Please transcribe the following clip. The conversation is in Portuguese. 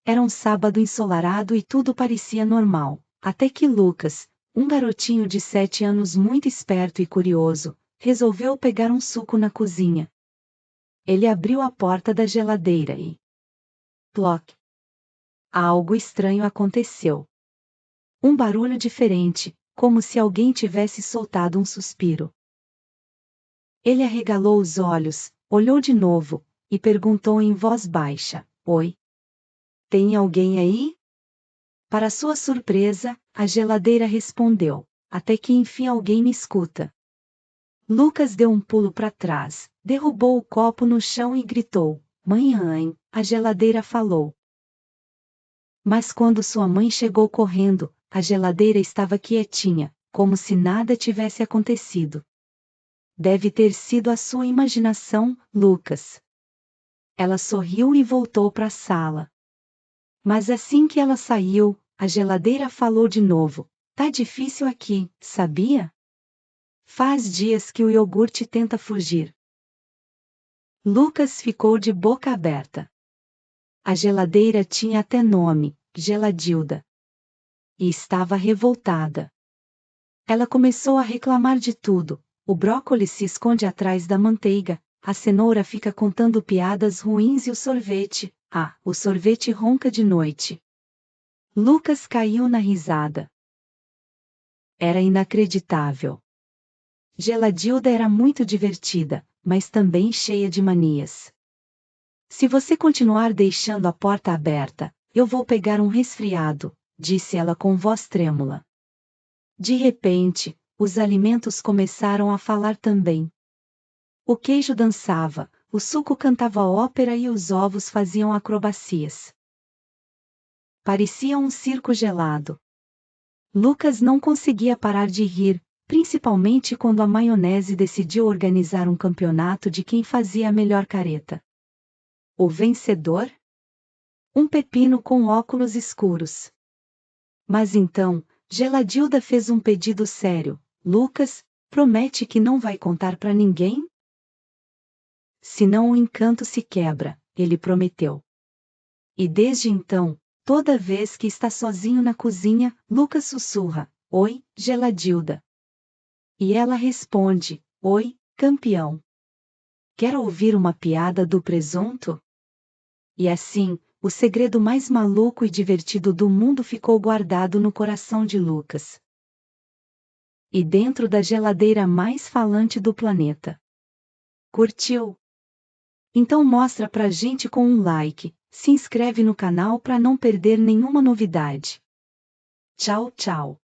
Era um sábado ensolarado e tudo parecia normal, até que Lucas, um garotinho de 7 anos muito esperto e curioso, resolveu pegar um suco na cozinha. Ele abriu a porta da geladeira e... ploc! Algo estranho aconteceu. Um barulho diferente, como se alguém tivesse soltado um suspiro. Ele arregalou os olhos, olhou de novo, e perguntou em voz baixa: Oi? Tem alguém aí? Para sua surpresa, a geladeira respondeu: Até que enfim alguém me escuta. Lucas deu um pulo para trás, derrubou o copo no chão e gritou: Mãe, a geladeira falou. Mas quando sua mãe chegou correndo, a geladeira estava quietinha, como se nada tivesse acontecido. Deve ter sido a sua imaginação, Lucas. Ela sorriu e voltou para a sala. Mas assim que ela saiu, a geladeira falou de novo: Tá difícil aqui, sabia? Faz dias que o iogurte tenta fugir. Lucas ficou de boca aberta. A geladeira tinha até nome, Geladilda. E estava revoltada. Ela começou a reclamar de tudo. O brócolis se esconde atrás da manteiga, a cenoura fica contando piadas ruins e o sorvete ronca de noite. Lucas caiu na risada. Era inacreditável. Geladilda era muito divertida, mas também cheia de manias. Se você continuar deixando a porta aberta, eu vou pegar um resfriado, disse ela com voz trêmula. De repente, os alimentos começaram a falar também. O queijo dançava, o suco cantava ópera e os ovos faziam acrobacias. Parecia um circo gelado. Lucas não conseguia parar de rir, principalmente quando a maionese decidiu organizar um campeonato de quem fazia a melhor careta. O vencedor? Um pepino com óculos escuros. Mas então, Geladilda fez um pedido sério: Lucas, promete que não vai contar para ninguém? Senão o encanto se quebra, ele prometeu. E desde então, toda vez que está sozinho na cozinha, Lucas sussurra: Oi, Geladilda. E ela responde: Oi, campeão. Quer ouvir uma piada do presunto? E assim, o segredo mais maluco e divertido do mundo ficou guardado no coração de Lucas. E dentro da geladeira mais falante do planeta. Curtiu? Então mostra pra gente com um like, se inscreve no canal para não perder nenhuma novidade. Tchau, tchau.